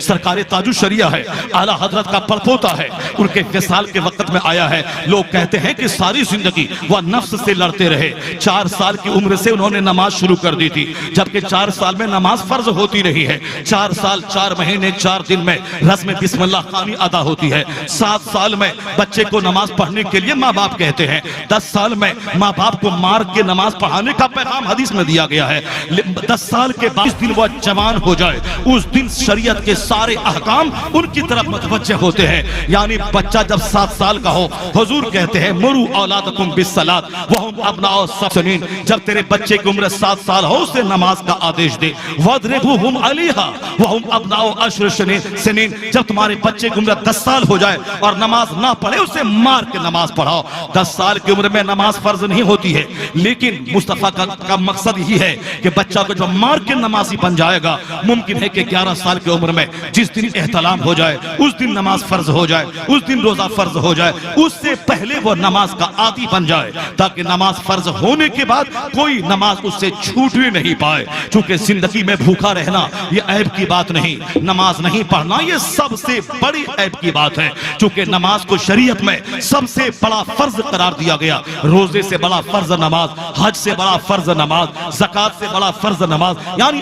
سرکار تاج الشریعہ ہے، اعلیٰ حضرت کا پڑپوتا ہے، ان کے وصال کے وقت میں آیا ہے۔ لوگ کہتے ہیں کہ ساری زندگی وہ نفس سے لڑتے رہے، 4 سال کی عمر سے انہوں نے نماز شروع کر دی تھی، جبکہ 4 سال میں نماز فرض ہوتی نہیں ہے، 4 سال 4 مہینے 4 دن میں رسم بسم اللہ خوانی ادا ہوتی ہے، 7 سال میں بچے کو نماز پڑھنے کے لیے ماں باپ کہتے ہیں، 10 سال میں ماں باپ کو مار کے نماز پڑھانے کا پیغام حدیث میں دیا گیا ہے، 10 سال کے بعد جس دن وہ جوان ہو جائے اس دن شریعت کے سارے احکام ان کی طرف متوجہ ہوتے ہیں۔ یعنی بچہ جب 7 سال کا ہو، حضور کہتے ہیں مرو اولادکم بالصلاۃ وہم ابناء 7 سنین، جب تیرے بچے کی عمر 7 سال ہو اسے نماز کا آدیش دے، وَاضْرِبْهُمْ عَلَيْهَا وَهُمْ أَبْنَاءُ 10 سنین، جب تمہارے بچے کی عمر 10 سال ہو جائے اور نماز نہ پڑھے اسے مار کے نماز پڑھاؤ۔ 10 سال کی عمر میں نماز فرض نہیں ہوتی ہے، لیکن مصطفیٰ کا مقصد یہی ہے کہ بچہ کو جو مار کے نمازی بن جائے گا، ممکن ہے کہ 11 سال کی عمر میں جس دن احتلام ہو جائے اس دن نماز فرض ہو جائے، اس دن روزہ فرض ہو جائے، اس سے پہلے وہ نماز کا عادی بن جائے، تاکہ نماز فرض ہونے کے بعد کوئی نماز اس سے چھوٹ بھی نہیں پائے۔ چونکہ زندگی میں بھوکا رہنا یہ عیب کی بات نہیں، نماز نہیں پڑھنا یہ سب سے بڑی عیب کی بات ہے، چونکہ نماز کو شریعت میں سب سے بڑا فرض قرار دیا گیا۔ روزے سے بڑا فرض نماز، حج سے بڑا فرض نماز، زکوٰۃ سے بڑا فرض نماز، یعنی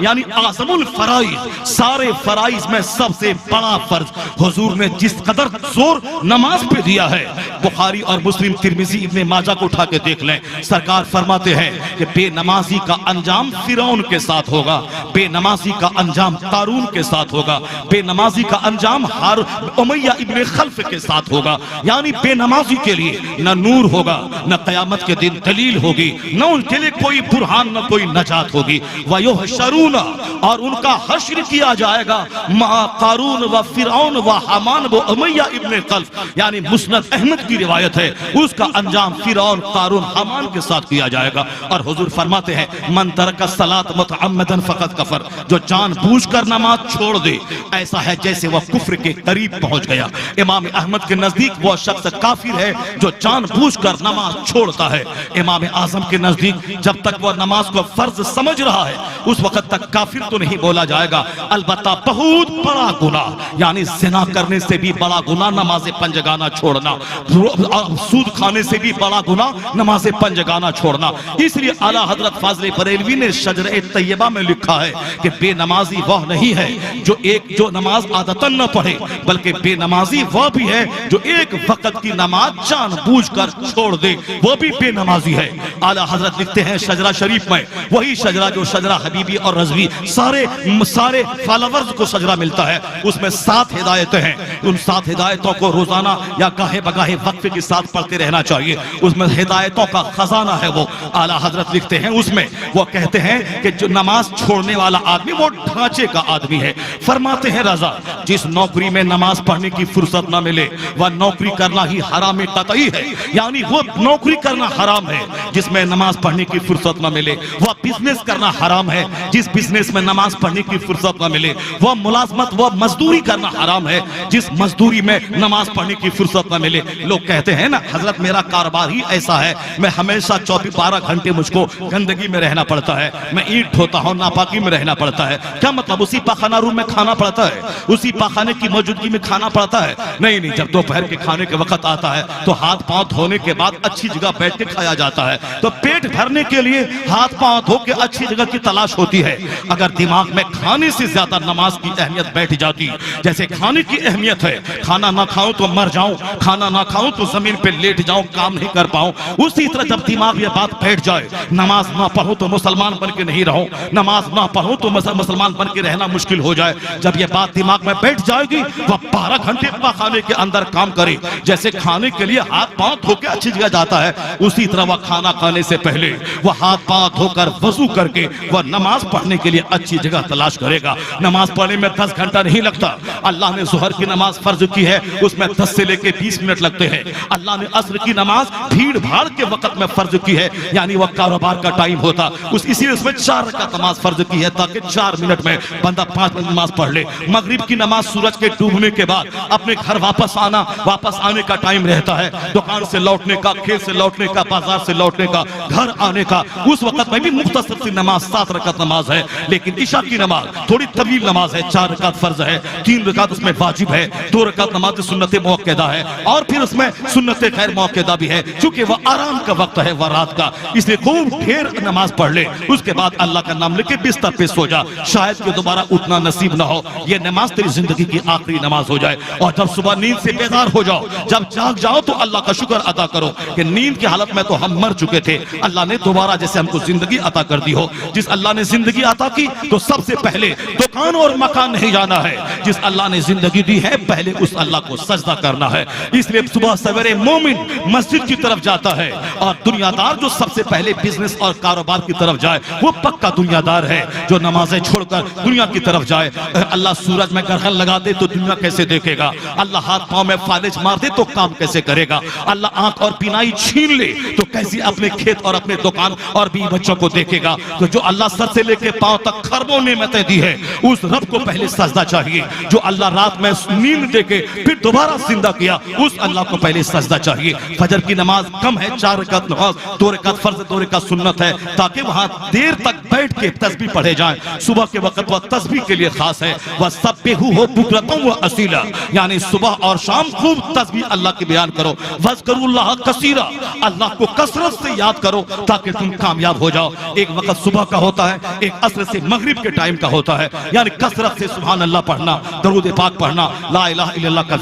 یعنی اعظم الفرائض، سارے فرائض میں سب سے بڑا فرض حضور نے جس قدر زور نماز پہ دیا ہے، بخاری اور مسلم ترمذی ابن ماجہ کو اٹھا کے دیکھ لیں، سرکار فرماتے ہیں کہ بے نمازی کا انجام فرعون کے ساتھ ہوگا، بے نمازی کا انجام قارون کے ساتھ ہوگا، بے نمازی کا انجام امیہ ابن خلف کے ساتھ ہوگا۔ یعنی بے نمازی کے لیے نہ نور ہوگا، نہ قیامت کے دن دلیل ہوگی، نہ ان کے لیے کوئی برہان، نہ کوئی نجات ہوگی۔ وَيُحْشَرُونَ، اور ان کا حشر کیا جائے گا، مع قارون و فرعون و حامان و امیہ ابن خلف، یعنی مسند احمد کی روایت ہے، اس کا انجام فرعون، قارون، حامان کے ساتھ کیا جائے گا۔ اور حضور فرماتے ہیں من ترک الصلاۃ متعمدا فقد کفر، جو جان بوجھ کر نماز چھوڑ دے ایسا ہے جیسے وہ کفر کے قریب پہنچ گیا۔ امام احمد کے نزدیک وہ شخص کافر ہے جو جان بوجھ کر نماز چھوڑتا ہے۔ امام اعظم کے نزدیک جب تک وہ نماز کو فرض سمجھ رہا ہے اس وقت تک کافر تو نہیں بولا جائے گا، البتہ بہت بڑا گناہ، یعنی زنا کرنے سے بھی بڑا گناہ نماز پنجگانہ چھوڑنا، سود کھانے سے بھی بڑا گناہ نماز پنجگانہ چھوڑنا۔ اس لیے اعلیٰ حضرت فاضل بریلوی نے شجرہ طیبہ میں لکھا ہے کہ بے نمازی وہ نہیں ہے جو نماز عادتاً نہ پڑھے، بلکہ بے نمازی وہ بھی ہے جو ایک وقت کی نماز جان بوجھ کر چھوڑ دے، وہ بھی بے نمازی ہے۔ اعلیٰ حضرت لکھتے ہیں شجرہ شریف میں، وہی شجرہ جو شجرہ حبیبی اور رضوی سارے فالورز کو شجرہ ملتا ہے، اس میں 7 ہدایتیں ہیں، ان 7 ہدایتوں کو روزانہ یا گاہے بگاہے وقفے کے ساتھ پڑھتے رہنا چاہیے، اس میں ہدایتوں کا خزانہ ہے۔ وہ اعلیٰ حضرت لکھتے ہیں اس میں، وہ کہتے ہیں کہ جو نماز چھوڑنے والا آدمی وہ ڈھانچے کا آدمی ہے۔ فرماتے ہیں رضا جس نوکری میں نماز پڑھنے کی فرصت نہ ملے وہ نوکری کرنا ہی حرام قطعی ہے، یعنی وہ نوکری کرنا حرام ہے جس میں نماز پڑھنے کی فرصت نہ ملے، وہ بزنس کرنا حرام ہے جس بزنس میں نماز پڑھنے کی فرصت نہ ملے، وہ ملازمت وہ مزدوری کرنا حرام ہے جس مزدوری میں نماز پڑھنے کی فرصت نہ ملے۔ لوگ کہتے ہیں نا حضرت میرا کاروبار ہی ایسا ہے، میں ہمیشہ 12 گھنٹے مجھ کو گندگی میں رہنا پڑتا ہے، میں اینٹ ڈھوتا ہوں، ناپاکی میں رہنا پڑتا ہے۔ کیا مطلب اسی پاخانہ روم میں کھانا پڑتا ہے، اسی پاخانے کی موجودگی میں کھانا پڑتا ہے؟ نہیں، جب دوپہر کے کھانے کے وقت آتا ہے تو ہاتھ پاؤں دھونے کے بعد اچھی جگہ بیٹھ کے کھایا جاتا ہے، تو پیٹ بھرنے کے لیے ہاتھ پاؤں دھو کے اچھی جگہ کی تلاش ہوتی ہے۔ اگر دماغ میں کھانے سے زیادہ نماز کی اہمیت بیٹھ جاتی، جیسے کھانے کی اہمیت ہے، کھانا نہ کھاؤں تو مر جاؤں، کھانا نہ کھاؤں تو زمین پہ لیٹ جاؤں، کام نہیں کر پاؤں، اسی طرح جب دماغ یہ بات بیٹھ جائے نماز نہ پڑھوں تو مسلمان بن کے نہیں رہوں، نماز نہ پڑھوں تو مسلمان بن کے رہنا مشکل ہو جائے، جب یہ بات دماغ میں بیٹھ جائے گی وہ 12 گھنٹے پاخانے کے اندر کام کرے، جیسے کھانے کے لیے ہاتھ پاؤں دھو کے اچھی جگہ جاتا ہے اسی طرح وہ کھانا کھانے سے پہلے وہ ہاتھ پاؤں دھو کر وضو کر کے وہ نماز پڑھنے کے لیے اچھی جگہ تلاش کرے گا۔ نماز پڑھنے میں 10 گھنٹہ نہیں لگتا، اللہ نے ظہر کی نماز فرض کی ہے اس میں 10 سے لے کے 20 منٹ لگتے ہیں، اللہ نے عصر کی نماز بھیڑ بھاڑ کے وقت میں فرض کی ہے، یعنی وہ کاروبار کا ٹائم ہوتا، اسی لیے اس میں 4 رکعت نماز فرض کی ہے تاکہ 4 منٹ میں بندہ 5 منٹ نماز پڑھ لے۔ مغرب کی نماز سورج کے ڈوبنے کے بعد اپنے گھر واپس آنے کا ٹائم رہتا ہے، دکان سے لوٹنے کا، کھیت سے لوٹنے کا، بازار سے لوٹنے کا، گھر آنے کا، اس وقت میں بھی مختصر سی نماز 7 رکعت نماز ہے۔ لیکن عشاء کی نماز تھوڑی طویل نماز ہے، 4 رکعت فرض ہے، 3 رکعت اس میں واجب ہے، 2 رکعت نماز سنت موقدہ ہے، اور پھر اس میں سنت غیر موقدہ بھی ہے، چونکہ وہ آرام کا وقت ہے، وہ رات کا، اس لیے خوب ڈھیر نماز پڑھ لے، اس کے بعد اللہ کا نام لے کے بستر پہ سو جا، شاید کہ دوبارہ اٹھنا نصیب نہ ہو، یہ نماز تیری زندگی کی آخری نماز ہو جائے۔ اور جب صبح نیند سے بیدار ہو جاؤ، جب جاگ جاؤ تو اللہ کا شکر ادا کرو کہ نیند کی حالت میں تو ہم مر چکے تھے، اللہ نے دوبارہ جیسے ہم کو زندگی عطا کر دی ہو۔ جس اللہ نے زندگی عطا کی تو سب سے پہلے دکان اور مکان نہیں جانا ہے، جس اللہ نے زندگی دی ہے پہلے اس اللہ کو سجدہ کرنا ہے۔ اس لیے صبح سویرے مومن مسجد کی طرف جاتا ہے، اور دنیا دار جو سب سے پہلے بزنس اور کاروبار کی طرف جائے وہ پکا دنیا دار ہے، جو نمازیں چھوڑ کر دنیا کی طرف جائے۔ اللہ سورج میں گرہن لگا دے تو دنیا کیسے دیکھے گا، اللہ ہاتھ پاؤں میں فالج مار دے تو کام کیسے کرے گا، اللہ آنکھ اور بینائی چھین لے تو کیسے اپنے کھیت اور اپنے دکان اور بیوی بچوں کو دیکھے گا۔ تو جو اللہ سر سے لے کے پاؤں تک خربوں نعمتیں دی ہے، اس رب کو پہلے سجدہ چاہیے۔ جو اللہ رات میں نیند دے کے پھر دوبارہ زندہ کیا، اس اللہ کو پہلے سجدہ چاہیے۔ فجر کی نماز کم ہے، 4 رکعت نماز، 2 رکعت فرض، 2 رکعت سنت ہے، تاکہ وہاں دیر تک بیٹھ کے تسبیح پڑھے جائیں۔ صبح کے وقت وہ تسبیح کے لیے خاص ہے، وَسَبِّحُوهُ بُكْرَةً وَأَصِيلًا، یعنی صبح اور شام خوب تسبیح اللہ کی بیان کرو۔ وَاذْكُرُوا اللَّهَ كَثِيرًا، اللہ کو کثرت سے یاد کرو تاکہ تم کامیاب ہو جاؤ۔ ایک وقت صبح کا ہوتا ہے، ایک عصر سے مغرب کے ٹائم کا ہوتا ہے، یعنی کثرت سے سبحان اللہ پڑھنا، درود پاک پڑھنا، لا الہ الا اللہ کا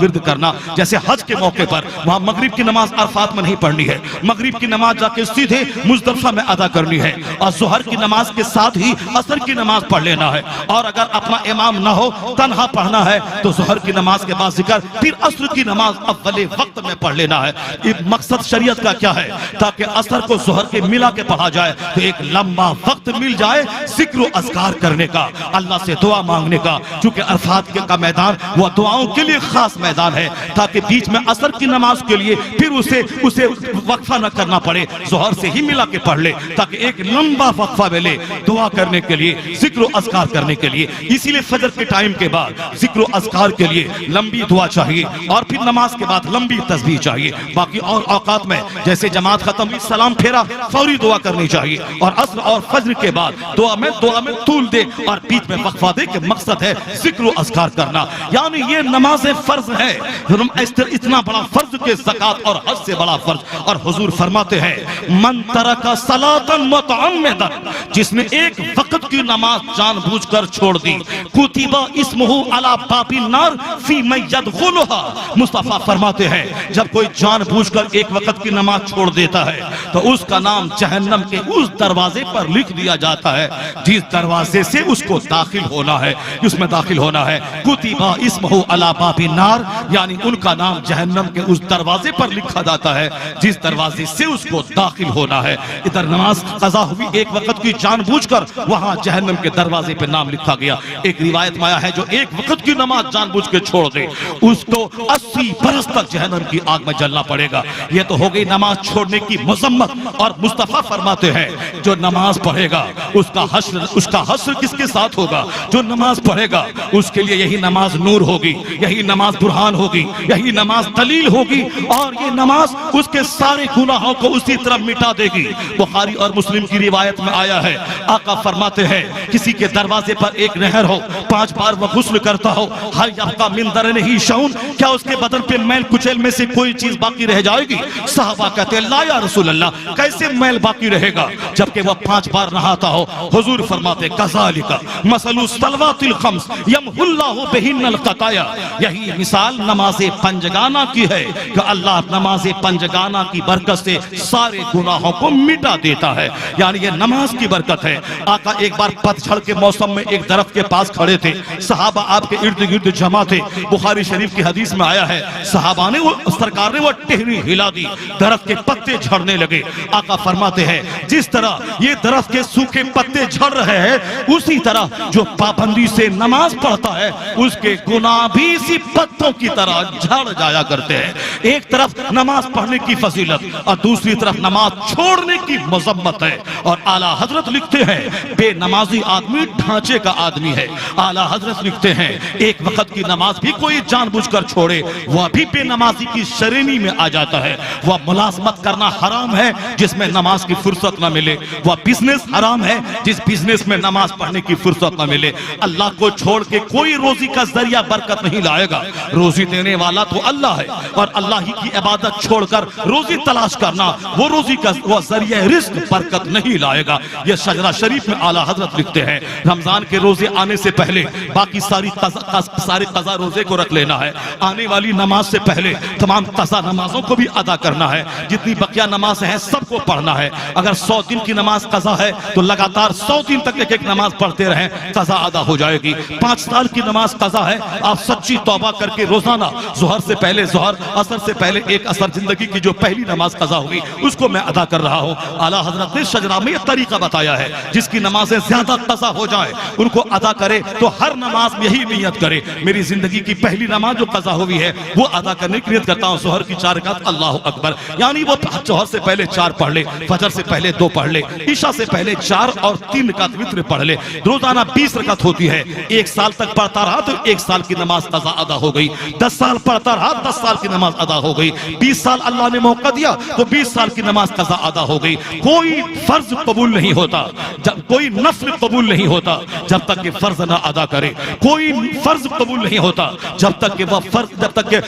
ورد کرنا۔ جیسے حج کے موقع پر وہاں مغرب کی نماز عرفات میں نہیں پڑھنی ہے، مغرب کی نماز جا کے سیدھے مزدلفہ میں ادا کرنی ہے، اور ظہر کی نماز کے ساتھ ہی عصر کی نماز پڑھ لینا ہے، اور اگر اپنا امام نہ ہو تنہا پڑھنا ہے تو ظہر کی نماز کے بعد ذکر، پھر عصر کی نماز اول وقت میں پڑھ لینا ہے۔ مقصد شریعت کا کیا ہے؟ تاکہ عصر کو ظہر کے ملا کے پڑھا جائے تو ایک لمبا وقت مل جائے ذکر و اذکار کرنے کا، اللہ سے دعا مانگنے کا، چونکہ عرفات کا میدان وہ دعاؤں کے لیے خاص میدان ہے، تاکہ بیچ میں عصر کی نماز کے لیے پھر اسے وقفہ نہ کرنا پڑے، ظہر سے ہی ملا کے پڑھ لے تاکہ ایک لمبا وقفہ ملے دعا کرنے کے لیے، ذکر و اذکار کرنے کے لیے۔ اسی لیے فجر کے ٹائم کے بعد ذکر و اذکار کے لیے لمبی دعا چاہیے، اور پھر نماز کے بعد لمبی تسبیح چاہیے۔ باقی اور اوقات میں جیسے جماعت ختم ہوئی سلام پھیرا فوری دعا کرنی چاہیے، اور عصر اور فجر کے بعد دعا میں طول دے اور بیچ میں وقفہ دے کہ مقصد ہے ذکر و اذکار کرنا۔ یعنی یہ نماز فرض ہے، اتنا بڑا فرض کہ زکوٰۃ اور حج سے بڑا فرض۔ اور حضور فرماتے ہیں من ترک صلاۃ متعمدا، جس نے ایک وقت کی نماز جان بوجھ کر چھوڑ دی، کتب اسمہ علی باب النار فی من یدخلها، مصطفیٰ فرماتے ہیں جب کوئی جان بوجھ کر ایک وقت کی نماز چھوڑ دیتا ہے تو اس کا نام جہنم کے اس دروازے پر لکھ دیا جاتا ہے جس دروازے سے اس کو داخل ہونا ہے، اس میں داخل ہونا ہے۔ کتب اسمہ علی باب النار، یعنی ان کا نام جہنم کے اس دروازے پر لکھا جاتا ہے جس دروازے سے اس کو داخل ہونا ہے۔ ادھر نماز قضا ہوئی ایک وقت کی جان بوجھ کر، وہاں جہنم کے دروازے پہ نام لکھا گیا۔ ایک روایت میں آیا ہے جو ایک وقت کی نماز جان بوجھ کے چھوڑ دے اس کو 80 برس تک جہنم کی آگ میں جلنا پڑے گا۔ یہ تو ہو گئی نماز چھوڑنے کی مذمت، اور مصطفیٰ فرماتے ہیں جو نماز پڑھے گا اس کا حشر کس کے ساتھ ہوگا؟ جو نماز پڑھے گا اس کے لیے یہی نماز نور ہوگی، یہی نماز برہان ہوگی، یہی نماز دلیل ہوگی، اور یہ نماز اس کے سارے گناہوں کو اسی طرح مٹا دے گی۔ بخاری اور مسلم کی روایت میں آیا ہے، آقا فرماتے ہیں کسی کے دروازے پر ایک نہر ہو، 5 بار وہ غسل کرتا ہو، ہر یبقى من درنہ شعون، کیا اس کے بدن پہ میل کچیل میں سے کوئی چیز باقی رہ جائے گی؟ صحابہ کہتے ہیں لا یا رسول اللہ، کیسے میل باقی رہے گا جبکہ وہ 5 بار نہاتا ہو؟ حضور فرماتے کذالک مثل الصلوات الخمس یمحو اللہ بہن الخطایا، یہی مثال نماز پنجگانہ کی ہے کہ اللہ نماز پنجگانہ کی برکت سے سارے گناہوں کو مٹا دیتا ہے، یعنی یہ نماز کی برکت ہے۔ آقا ایک بار پتجھڑ کے موسم میں ایک درخت کے پاس کھڑے تھے، صحابہ آپ کے ارد گرد جمع تھے۔ بخاری شریف کی حدیث میں آیا ہے صحابہ نے سرکار نے وہ ٹہنی ہلا دی، درخت کے پتے جھڑنے لگے۔ آقا فرماتے ہیں جس طرح یہ درخت کے سوکھے پتے جھڑ رہے ہیں اسی طرح جو پابندی سے نماز پڑھتا ہے اس کے گناہ بھی اسی پتوں کی طرح جھڑ جایا کرتے ہیں۔ ایک طرف نماز پڑھنے کی فضیلت اور دوسری طرف نماز چھوڑنے کی مذمت ہے، اور اعلیٰ حضرت لکھتے ہیں بے نمازی آدمی ڈھانچے کا آدمی ہے۔ اعلیٰ حضرت لکھتے ہیں ایک وقت کی نماز بھی کوئی جان بوجھ کر چھوڑے وہ بھی بے نمازی کی شرینی میں آ جاتا ہے۔ وہ ملازمت کرنا حرام ہے جس میں نماز کی فرصت نہ ملے، وہ بزنس حرام ہے جس بزنس میں نماز نماز پڑھنے کی فرصت نہ ملے. اللہ کو چھوڑ کے کوئی روزی کا ذریعہ برکت نہیں لائے گا. روزی دینے والا تو اللہ ہے, اور اللہ ہی کی عبادت چھوڑ کر روزی تلاش کرنا وہ روزی کا وہ ذریعہ رزق برکت نہیں لائے گا. یہ شجرہ شریف میں اعلیٰ حضرت لکھتے ہیں رمضان کے روزے آنے سے پہلے باقی ساری قضا روزے کو رکھ لینا ہے. آنے والی نماز سے پہلے تمام قضا نمازوں کو بھی ادا کرنا ہے. جتنی بقیہ نماز ہیں سب کو پڑھنا ہے. اگر 100 دن کی نماز قضا ہے تو لگاتار 100 دن تک ایک ایک نماز پڑھتے رہیں, قضا ادا ہو جائے گی. 5 سال کی نماز قضا ہے, آپ سچی توبہ کر کے روزانہ ظہر سے پہلے ظہر, عصر سے پہلے ایک عصر, زندگی کی جو پہلی نماز قضا ہوگی اس کو میں ادا کر رہا ہوں. اعلیٰ حضرت نے شجرہ میں یہ طریقہ بتایا ہے, جس کی نمازیں زیادہ قضا ہو جائیں ان کو ادا کرے تو ہر نماز میں یہی نیت کرے, میری زندگی کی پہلی نماز جو قضا ہوئی ہے وہ ادا کرنے کی نیت کرتا ہوں. ظہر کی 4 رکعت اللہ اکبر, یعنی وہ ظہر سے پہلے 4 پڑھ لے, فجر سے پہلے 2 پڑھ لے, عشاء سے پہلے 4 اور 3 رکعت وتر پڑھ لے. روزانہ 20 رکعت ہوتی ہے. 1 سال تک پڑھتا رہا تو 1 سال کی نماز قضا ادا ہو گئی. 10 سال پڑھتا رہا 10 سال کی نماز ادا ہو گئی. 20 سال اللہ نے موقع دیا تو 20 سال کی نماز قضا ادا ہو گئی. کوئی فرض قبول نہیں ہوتا, کوئی نفل قبول نہیں ہوتا جب تک کہ فرض نہ ادا کرے. کوئی فرض قبول نہیں ہوتا جب تک کہ وہ فرض, جب تک کہ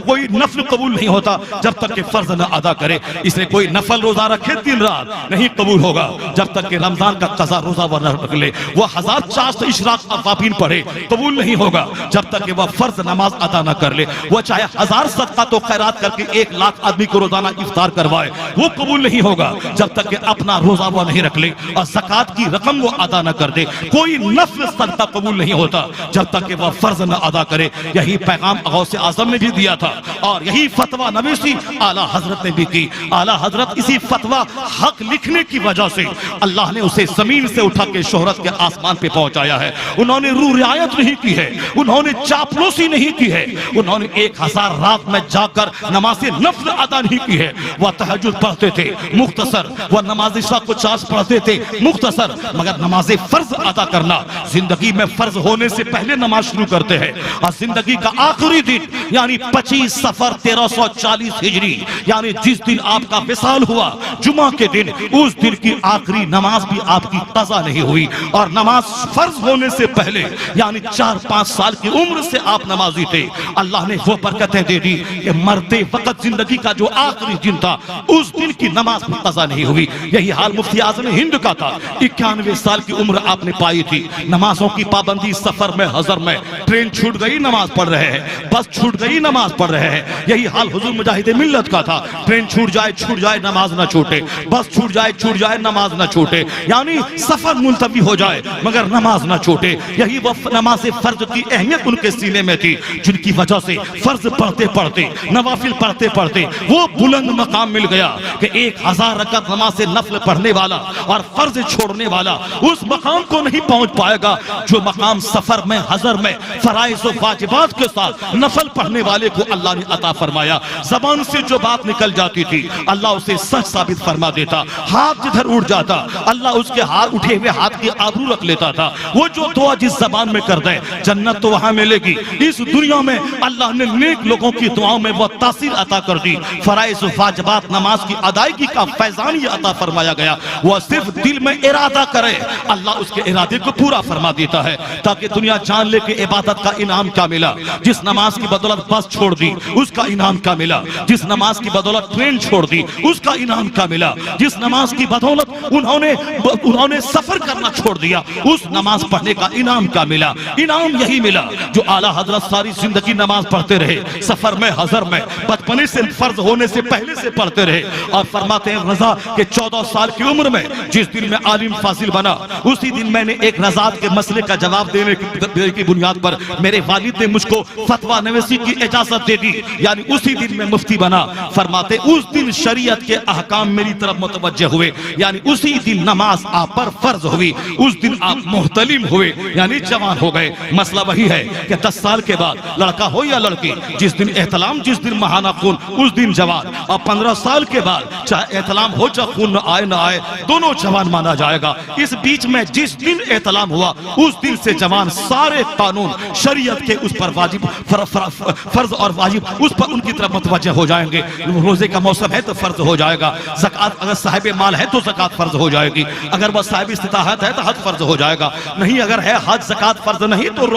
کوئی نفل قبول نہیں ہوتا جب تک کہ فرض نہ ادا کرے. اس نے کوئی نفل روزہ رکھے دن رات نہیں قبول ہوگا جب تک کہ رمضان کا قضا روزہ وہ نہ رکھ لے. وہ 1004 اشراق اوابین پڑھے قبول نہیں ہوگا جب تک کہ وہ فرض نماز ادا نہ کر لے. وہ چاہے 1000 صدقات و خیرات کر کے 1 لاکھ آدمی کو روزانہ افطار کروائے, وہ قبول نہیں ہوگا جب تک کہ اپنا روزہ وہ نہیں رکھ لے اور زکات کی رقم وہ ادا نہ کر دے. کوئی نفل صدقہ قبول نہیں ہوتا جب تک کہ وہ فرض نہ ادا کرے. یہی پیغام غوث اعظم نے بھی دیا تھا اور یہی فتویٰ نویسی اعلیٰ حضرت نے بھی کی. اعلیٰ حضرت اسی فتویٰ حق لکھنے کی وجہ سے اللہ نے اسے زمین سے اٹھا کے شہرت کے آسمان پہ پہنچایا ہے. انہوں نے روح رعایت نہیں کی ہے, انہوں نے چاپلوسی نہیں کی ہے, انہوں نے 1000 رات میں جا کر نماز نفل ادا نہیں کی ہے. وہ تہجد پڑھتے تھے مختصر, وہ نماز عشاء کو 4 پڑھتے تھے مختصر, مگر نماز فرض ادا کرنا زندگی میں فرض ہونے سے پہلے نماز شروع کرتے ہیں. اور زندگی کا آخری دن یعنی 25 صفر 1340 ہجری, یعنی جس دن آپ کا وصال ہوا جمعہ کے دن, اس دن کی آخری نماز بھی آپ کی قضا نہیں ہوئی. اور نماز فرض ہونے سے پہلے یعنی 4-5 سال کی عمر سے آپ نمازی تھے. اللہ نے وہ برکتیں دے دی کہ مرتے وقت زندگی کا جو آخری دن تھا اس دن کی نماز بھی قضا نہیں ہوئی. یہی حال مفتی اعظم ہند کا تھا. 91 سال کی عمر آپ نے پائی تھی. نمازوں کی پابندی, سفر میں حضر میں, ٹرین چھوٹ گئی نماز پڑھ رہے ہیں, بس چھوٹ گئی نماز پڑھ رہے ہیں. یہی حال حضور مجاہد ملت کا تھا. ٹرین چھوٹ جائے نماز نہ چھوٹے, بس چھوٹ جائے نماز نہ چھوٹے, یعنی سفر ملتوی ہو جائے مگر نماز نہ چھوٹے. یہی وہ نماز فرض کی اہمیت ان کے سینے میں تھی جن کی وجہ سے فرض پڑھتے پڑھتے, نوافل پڑھتے پڑھتے وہ بلند مقام مل گیا کہ 1000 رکعت نماز نفل پڑھنے والا اور فرض چھوڑنے والا اس مقام کو نہیں پہنچ پائے گا جو مقام سفر میں حضر میں فرائض و واجبات کے ساتھ نفل پڑھنے والے کو اللہ نے عطا فرمایا. زبان سے جو بات نکل جاتی تھی اللہ اسے سچ ثابت فرما دیتا. ہاتھ جدھر اٹھ جاتا اللہ اس کے ہاتھ اٹھے ہوئے ہاتھ کی آبرو رکھ لیتا تھا. وہ جو دعا جس زبان میں کر دے جنت تو وہاں ملے گی. اس دنیا میں اللہ نے نیک لوگوں کی دعاؤں میں وہ تاثیر عطا کر دی. فرائض و واجبات نماز کی ادائیگی کا فیضان یہ عطا فرمایا گیا. وہ صرف دل میں ارادہ کرے اللہ اس کے ارادے کو پورا فرما دیتا ہے تاکہ دنیا جان لے کہ عبادت کا انعام کیا ملا. جس نماز کی بدولت بس چھوڑ دی اس کا انعام کیا ملا. جس نماز کی بدولت ٹرین چھوڑ دی اس کا انعام کیا ملا. جس نماز کی بدولت انہوں نے سفر کرنا چھوڑ دیا اس نماز پڑھنے کا انعام کیا ملا. انعام یہی ملا جو اعلیٰ حضرت ساری زندگی نماز پڑھتے رہے, سفر میں حضر میں, بچپنے سے فرض ہونے سے پہلے سے پڑھتے رہے. اور فرماتے ہیں رضا کہ 14 سال کی عمر میں جس دن میں عالم فاضل بنا اسی دن میں نے ایک رضاعت کے مسئلے کا جواب دینے کی بنیاد پر میرے والد نے مجھ کو فتویٰ نویسی کی اجازت دے دی, یعنی اسی دن میں مفتی بنا. فرماتے اس دن شریعت کے احکام میری طرف متوجہ ہوئے, یعنی اسی دن نماز آپ پر فرض ہوئی, اس دن آپ محتلم ہوئے یعنی جوان ہو گئے. مسئلہ وہی ہے کہ 10 سال کے بعد لڑکا ہو یا لڑکی جس دن احتلام جس دن مہانہ خون اس دن جوان, اور 15 سال کے بعد چاہے احتلام ہو چاہے خون نہ آئے دونوں جوان مانا جائے گا. اس بیچ میں جس دن احتلام ہوا اس دن سے جوان سارے قانون شریعت کے اس پر واجب فرض اور واجب اس پر ان کی طرف متوجہ ہو جائیں گے. روزے کا موسم ہے تو فرض ہو جائے گا. زکوٰۃ اگر صاحب مال ہے تو زکوٰۃ فرض ہو جائے گی, اگر وہ صاحب استطاعت ہے تو حج فرض ہو جائے گا، نہیں اگر ہے حج زکات فرض نہیں تو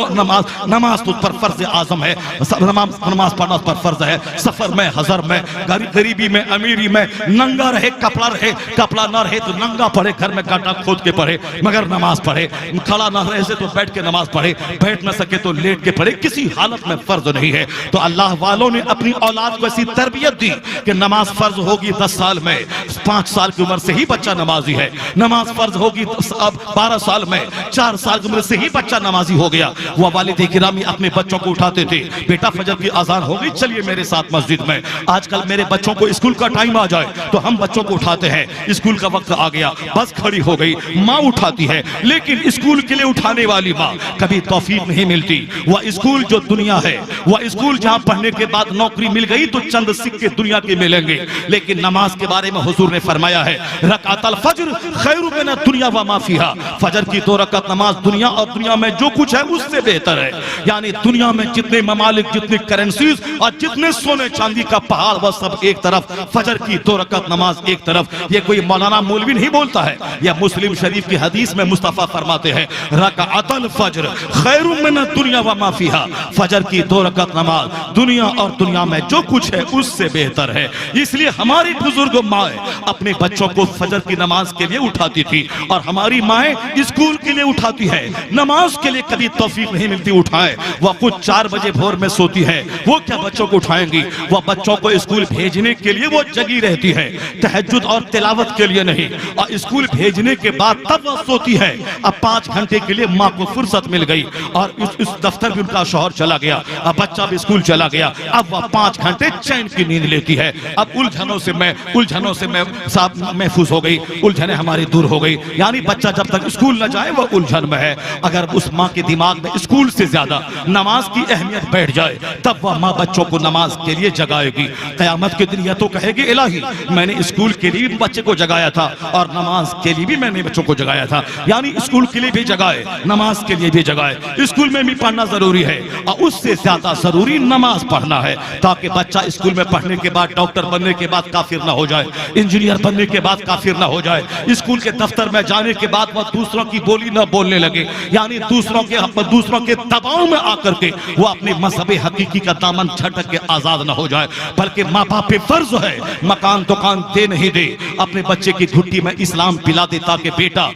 نماز تو پر فرض اعظم ہے، نماز پڑھنا پر فرض ہے، سفر میں حضر میں غریبی میں امیری میں، ننگا رہے کپڑا نہ رہے تو ننگا پڑھے، گھر میں گڈھا کھود کے پڑھے مگر نماز پڑھے، کھڑا نہ رہے تو بیٹھ کے نماز پڑھے، بیٹھ نہ سکے تو لیٹ کے پڑھے، کسی حالت میں فرض نہیں ہے۔ تو اللہ والوں نے اپنی اولاد کو ایسی تربیت دی کہ نماز فرض ہوگی 10 سال میں، 5 سال کی عمر سے ہی بچہ نمازی ہے، نماز فرض ہوگی 12 سال میں، 4 سال کی عمر سے ہی بچہ نمازی ہو گیا۔ وہ والد کرام اپنے بچوں کو اٹھاتے تھے، بیٹا فجر کی اذان ہو گئی چلیے میرے ساتھ مسجد میں، آج کل میرے بچوں کو اسکول کا ٹائم آ جائے تو ہم بچوں کو اٹھاتے ہیں، اسکول کا وقت آ گیا، بس کھڑی ہو گئی، ماں اٹھاتی ہے، لیکن اسکول کے لیے اٹھانے والی ماں کبھی توفیق نہیں ملتی۔ وہ اسکول جو دنیا ہے، وہ اسکول جہاں پڑھنے کے بعد نوکری مل گئی تو چند سکے دنیا کے ملیں گے، لیکن نماز کے بارے میں حضور نے فرمایا ہے رکعت الفجر خیر من الدنیا وما فیہا، فجر کی 2 رکعت نماز دنیا اور دنیا میں جو کچھ ہے اس سے بہتر ہے۔ یعنی دنیا میں جتنے ممالک، جتنی کرنسیز اور جتنے سونے چاندی کا پہاڑ وہ سب ایک طرف، فجر کی 2 رکعت نماز ایک طرف۔ یہ کوئی مولانا مولوی نہیں بولتا ہے، یہ مسلم شریف کی حدیث میں مصطفیٰ فرماتے ہیں رکعت الفجر خیر من الدنیا وما فیہا، فجر کی 2 رکعت نماز دنیا اور دنیا میں جو کچھ ہے اس سے بہتر ہے۔ اس لیے ہماری بزرگ مائیں اپنے بچوں کو فجر کی نماز کے لیے اٹھاتی تھی، اور ہماری مائیں اسکول کے لیے اٹھاتی ہے، نماز کے لیے کبھی توفیق نہیں ملتی اٹھائیں۔ وہ کچھ 4 بجے بھور میں سوتی ہے، وہ کیا بچوں کو اٹھائیں گی؟ وہ بچوں کو اسکول بھیجنے کے لیے وہ جگی رہتی ہے، تہجد اور تلاوت کے لیے نہیں، اور اسکول بھیجنے کے بعد تب وہ سوتی ہے۔ اب 5 گھنٹے کے لیے ماں کو فرصت مل گئی، اور اس دفتر بھی ان کا شوہر چلا گیا، اب بچہ بھی اسکول چلا گیا، اب وہ 5 گھنٹے چین کی نیند لیتی ہے۔ اب الجھنوں سے میں صاحب محفوظ ہو گئی، الجھنیں ہماری دور ہو گئی۔ یعنی بچہ جب تک اسکول نہ جائے وہ الجھن میں ہے۔ اگر اس ماں کے دماغ میں اسکول سے زیادہ نماز کی اہمیت بیٹھ جائے تب وہ ماں بچوں کو نماز کے لیے جگائے گی۔ قیامت کے دن یہ تو کہے گی الہی میں نے اسکول کے لیے بھی بچے کو جگایا تھا اور نماز کے لیے بھی میں نے بچوں کو جگایا تھا۔ یعنی اسکول کے لیے بھی جگائے، نماز کے لیے بھی جگائے، اسکول میں بھی پڑھنا ضروری ہے، اور اس سے زیادہ ضروری نماز پڑھنا ہے، تاکہ بچہ اسکول میں پڑھنے کے بعد ڈاکٹر بننے کے بعد کافر نہ ہو جائے، انجینئر بننے کے بعد کافر نہ ہو جائے، اسکول کے دفتر میں جانے کے بعد وہ دوسروں کی بولی نہ بولنے لگے، یعنی دوسروں کے دباؤ میں آ کر کے وہ اپنے مذہب حقیقی کا دامن جھٹک کے آزاد نہ ہو جائے۔ بلکہ ماں باپ پہ فرض ہے مکان دکان دے نہیں دے، اپنے بچے کی گھٹی میں اسلام پلا دے تاکہ بیٹا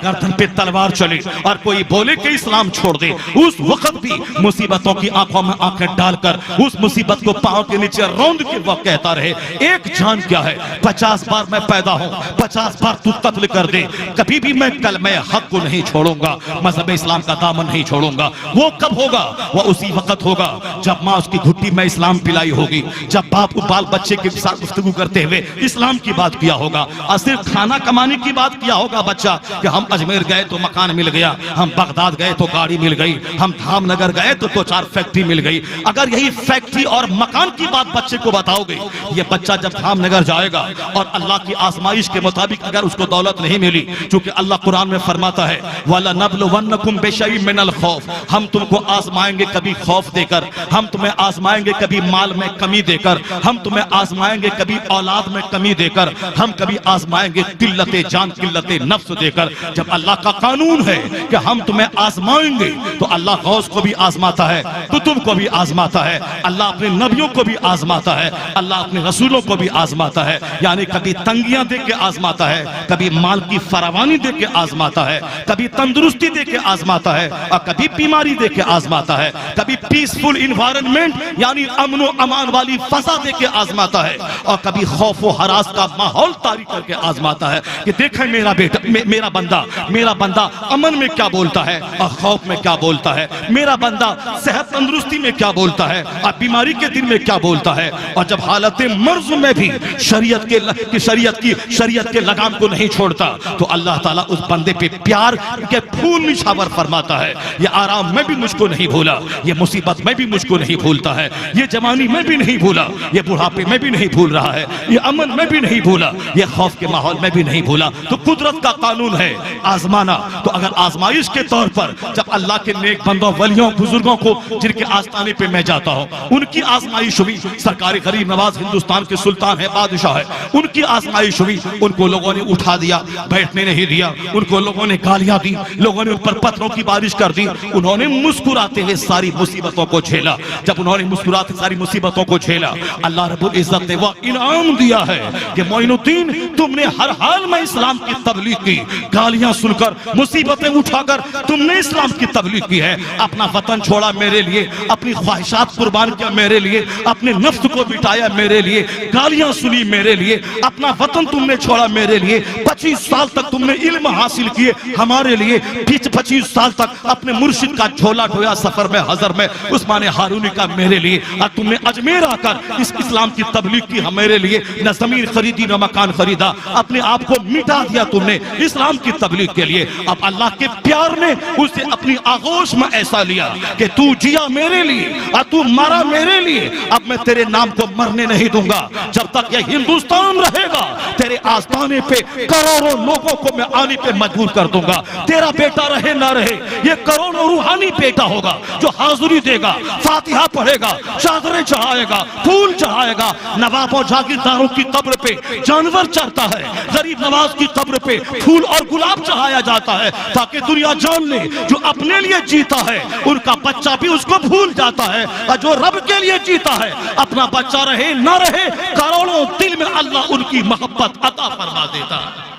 گردن پہ تلوار چلے اور کوئی بولے کہ اسلام چھوڑ دے، اس وقت بھی مصیبتوں کی آنکھوں میں آنکھیں ڈال کر اس مصیبت کو پاؤں کے نیچے روند کے وہ کہتا رہے ایک جان کیا ہے، 50 بار میں پیدا ہوں، 50 بار تو قتل کر دے، کبھی بھی میں کلمہ حق کو نہیں چھوڑوں گا، مذہب اسلام کا دامن نہیں چھوڑوں گا۔ وہ کب ہوگا؟ وہ اسی وقت ہوگا جب ماں اس کی گھٹی میں اسلام پلائی ہوگی، جب باپ بال بچے کے ساتھ گفتگو کرتے ہوئے اسلام کی بات کیا ہوگا، اور صرف کھانا کمانے کی بات کیا ہوگا بچہ کہ ہم اجمیر گئے تو مکان مل گیا، ہم بغداد گئے تو گاڑی مل گئی، ہم دھام نگر گئے تو 2-4 فیکٹری مل گئی۔ اگر یہی فیکٹری اور مکان کی بات بچے کو بتاؤ گے، یہ بچہ جب دھام نگر جائے گا اور اللہ کی آزمائش کے مطابق اگر اس کو دولت نہیں ملی، چونکہ اللہ قرآن میں فرماتا ہے وَلَنَبْلُوَنَّكُمْ بِشَيْءٍ مِّنَ الْخَوْفِ، ہم تم کو آزمائیں گے کبھی خوف دے کر، ہم تمہیں آزمائیں گے کبھی مال میں کمی دے کر، ہم تمہیں آزمائیں گے کبھی اولاد میں کمی دے کر، ہم کبھی آزمائیں گے قلت جان قلت نفس دے کر۔ جب اللہ کا قانون ہے کہ ہم تمہیں آزمائیں گے تو اللہ غوث کو بھی آزماتا ہے، کتب کو بھی آزماتا ہے، اللہ اپنے نبیوں کو بھی آزماتا ہے، اللہ اپنے رسولوں کو بھی آزماتا ہے، یعنی کبھی تنگیاں دے کے آزماتا ہے، کبھی مال کی فراوانی دے کے آزماتا ہے، کبھی تندرستی دے کے آزماتا ہے، اور کبھی بیماری دے کے آزماتا ہے، کبھی پیسفل انوائرمنٹ یعنی امن و امان والی فضا دے کے آزماتا ہے، اور کبھی خوف و ہراس کا ماحول طاری کر کے آزماتا ہے کہ دیکھیں میرا بندہ امن میں کیا بولتا ہے اور خوف میں کیا بولتا ہے، میرا بندہ صحت تندرستی میں کیا بولتا ہے اور بیماری کے دن میں کیا بولتا ہے۔ اور جب حالت مرض میں بھی شریعت کے لگام کو نہیں چھوڑتا تو اللہ تعالیٰ اس بندے پہ پیار کے پھول نچھاور فرماتا ہے۔ یہ آرام میں بھی مجھ کو نہیں بھولا، یہ مصیبت میں بھی مجھ کو نہیں بھولتا ہے، یہ جوانی میں بھی نہیں بھولا، یہ بڑھاپے میں بھی نہیں بھول رہا ہے، یہ امن میں بھی نہیں بھولا، یہ خوف کے ماحول میں بھی نہیں بھولا۔ تو قدرت کا قانون ہے آزمانا۔ تو اگر آزمائش کے طور پر جب اللہ کے نیک بندوں ولیوں بزرگوں کو جن کے آستانے پہ میں جاتا ہوں ان کی آزمائش ہوئی، سرکار غریب نواز ہندوستان کے سلطان ہے، بادشاہ ہے، ان کی آزمائش ہوئی، ان کو لوگوں نے اٹھا دیا، بیٹھنے نہیں دیا، ان کو لوگوں نے گالیاں دی, لوگوں نے ان پر پتھروں کی بارش کر دی, انہوں نے مسکراتے ہوئے ساری مصیبتوں کو جھیلا. جب انہوں نے مسکراتے ساری مصیبتوں کو جھیلا, اللہ رب العزت نے وہ انعام دیا ہے کہ معین الدین تم نے ہر حال میں اسلام کی تبلیغ کی, گالیاں سن کر مصیبتیں اٹھا کر تم نے اسلام کی تبلیغ کی ہے, اپنا وطن چھوڑا میرے لیے, اپنی خواہشات قربان کیا میرے لیے, اپنے نفس کو بٹایا میرے لیے, گالیاں سنی میرے لیے, اپنا وطن تم نے چھوڑا میرے لیے, 25 سال تک تم نے علم حاصل کیے ہمارے لیے, 25 سال تک اپنے مرشد کا جھولا ڈھویا سفر میں حضر میں عثمان ہارونی کا میرے لیے, اور تم نے اجمیر آ کر اس اسلام کی تبلیغ کی ہمارے لیے, نہ زمین خریدی نہ مکان خریدا, اپنے آپ کو مٹا دیا تم نے اسلام کی تبلیغ کے لیے. اب اللہ کے پیار نے اسے اپنی آغوش میں ایسا لیا کہ تو جیا میرے لیے اور تو مرا میرے لیے, اب میں تیرے نام کو مرنے نہیں دوں گا. جب تک یہ ہندوستان رہے گا تیرے آستانے پہ کروڑوں لوگوں کو میں آنے پہ مجبور کر دوں گا. تیرا بیٹا رہے نہ رہے, یہ کروڑوں روحانی بیٹا ہوگا جو حاضری دے گا, فاتحہ پڑھے گا, چادریں چڑھائے گا, پھول چڑھائے گا. نوابوں جاگیرداروں کی قبر پہ جانور چڑھتا ہے, غریب نواز کی قبر پہ پھول اور گلاب چڑھایا جاتا ہے تاکہ دنیا جان لے جو اپنے لیے جیتا ہے ان کا بچہ بھی اس کو بھول جاتا ہے, اور جو رب کے لیے جیتا ہے اپنا بچہ رہے نہ رہے کروڑوں دل میں اللہ ان کی محبت عطا فرما دیتا ہے.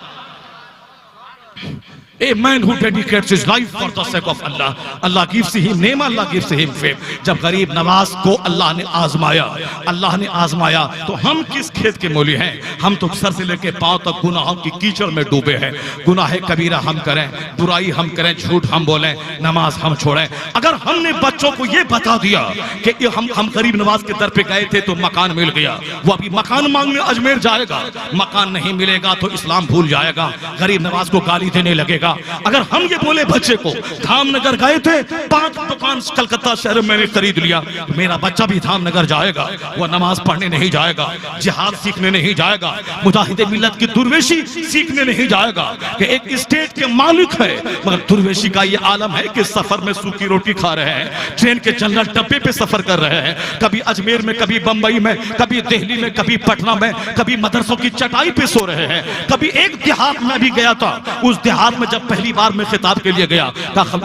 A man who dedicates his life for the sake of Allah, Allah gives him name, Allah gives him fame. جب غریب نواز کو اللہ نے آزمایا تو ہم کس کھیت کے مولی ہیں؟ ہم تو سر سے لے کے پاؤں تک گناہوں کی کیچڑ میں ڈوبے ہیں. گناہ کبیرہ ہم کریں, برائی ہم کریں, جھوٹ ہم بولیں, نماز ہم چھوڑیں. اگر ہم نے بچوں کو یہ بتا دیا کہ ہم غریب نواز کے در پہ گئے تھے تو مکان مل گیا, وہ ابھی مکان مانگنے اجمیر جائے گا, مکان نہیں ملے گا تو اسلام بھول جائے گا, غریب نواز کو گالی دینے لگے گا. اگر ہم یہ بولے بچے کو دھام نگر گئے تھے 5 دکان کلکتہ شہر میں نے خرید لیا, میرا بچہ بھی دھام نگر جائے گا, وہ نماز پڑھنے نہیں جائے گا, جہاد سیکھنے نہیں جائے گا, مجاہد ملت کی درویشی سیکھنے نہیں جائے گا کہ ایک اسٹیٹ کے مالک ہے مگر درویشی کا یہ عالم ہے کہ سفر میں سوکھی روٹی کھا رہے ہیں, ٹرین کے جنرل ڈبے پہ سفر کر رہے ہیں, کبھی اجمیر میں, کبھی بمبئی میں, کبھی دہلی میں, کبھی پٹنہ میں, کبھی مدرسوں کی چٹائی پہ سو رہے ہیں. کبھی ایک دیہات میں بھی گیا تھا, اس دیہات میں جب پہلی بار میں خطاب کے لیے گیا کہا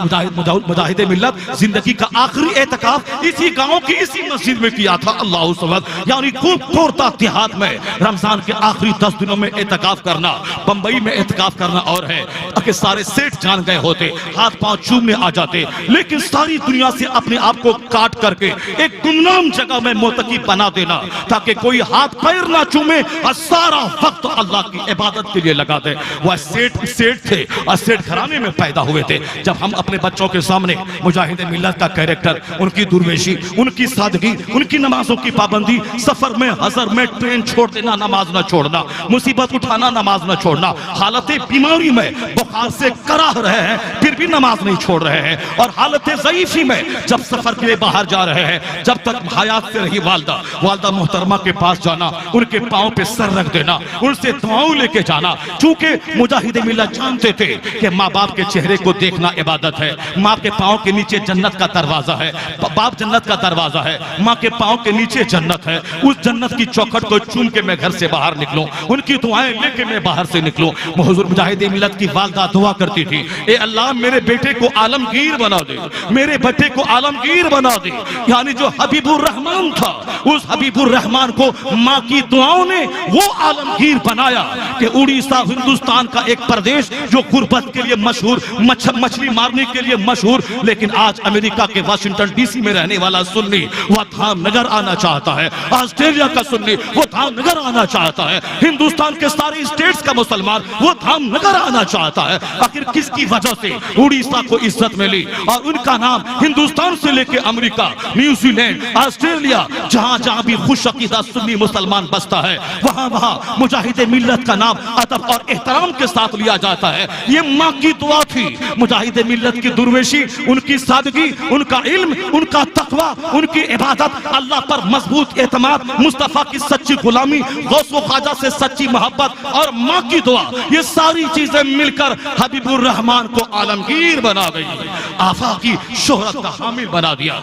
مجاہد ملت زندگی کا آخری اعتکاف اسی گاؤں کی اسی مسجد میں کیا تھا. اللہ صمد, یعنی خوب کورتا دیہات میں رمضان کے آخری 10 دنوں میں اعتکاف کرنا, بمبئی میں اعتکاف کرنا اور ہے کہ سارے سیٹ جان گئے ہوتے, ہاتھ پاؤں چومنے آ جاتے, لیکن ساری دنیا سے اپنے آپ کو کاٹ کر کے ایک گمنام جگہ میں متقی بنا دینا تاکہ کوئی ہاتھ پیر نہ چومے اور سارا وقت اللہ کی عبادت کے لیے لگا دے. وہ سیٹ تھے اور سیٹ گھرانے میں پیدا ہوئے تھے. جب ہم اپنے بچوں کے سامنے مجاہد ملت کا کیریکٹر, ان کی درویشی, ان کی سادگی, ان کی نمازوں کی پابندی, سفر میں حضر میں ٹرین چھوڑ دینا, نماز نہ چھوڑنا, مصیبت اٹھانا, نماز نہ چھوڑنا, حالت بیماری میں بخار سے کراہ رہے ہیں پھر بھی نماز نہیں چھوڑ رہے ہیں, اور حالت ضعیفی میں جب سفر کے لیے باہر جا رہے ہیں, جب تک حیات سے رہی والدہ محترمہ کے پاس جانا, ان کے پاؤں پہ سر رکھ دینا, ان سے دعاؤں لے کے جانا, چونکہ مجاہد ملت جانتے تھے کہ ماں باپ کے چہرے کو دیکھنا عبادت ہے, ماں کے پاؤں کے نیچے جنت کا دروازہ ہے, باپ جنت کا دروازہ ہے, ماں کے پاؤں کے نیچے جنت ہے, اس جنت کی چوکھٹ کو چوم کے میں گھر سے باہر نکلوں, ان کی دعائیں لے کے میں باہر سے نکلوں. حضور مجاہد ملت کی والدہ دعا کرتی تھی, اے اللہ میرے بیٹے کو عالمگیر بنا دے, میرے بیٹے کو عالمگیر بنا دے. یعنی جو حبیب الرحمان تھا, اس حبیب الرحمان کو ماں کی دعاؤں نے وہ عالمگیر بنایا کہ اڑیسہ ہندوستان کا ایک پردیش جو غربت کے لیے مشہور, مچھلی مارنے کے لیے مشہور, لیکن آج امریکہ کے واشنگٹن ڈی سی میں رہنے والا سنی وہ دھام نگر آنا چاہتا ہے, آسٹریلیا کا سنی وہ دھام نگر آنا چاہتا ہے, ہندوستان کے سارے اسٹیٹس کا مسلمان وہ دھام نگر آنا چاہتا ہے. آخر کس کی وجہ سے اڑیسہ کو عزت ملی اور ان کا نام ہندوستان سے لے کے امریکہ, نیوزی لینڈ, آسٹریلیا, جہاں جہاں بھی خوش عقیدہ سنی مسلمان بستا ہے وہاں مجاہد ملت کا نام ادب اور احترام کے ساتھ لیا جاتا ہے. یہ ماں کی دعا تھی. مجاہد ملت کی درویشی, ان کی سادگی, ان کا علم, ان کا تقوی, ان کی عبادت, اللہ پر مضبوط اعتماد, مصطفیٰ کی سچی غلامی, غوث و خواجہ سے سچی محبت اور ماں کی دعا, یہ ساری چیزیں مل کر حبیب الرحمان کو عالمگیر بنا گئی, آفاقی شہرت کا حامل بنا دیا.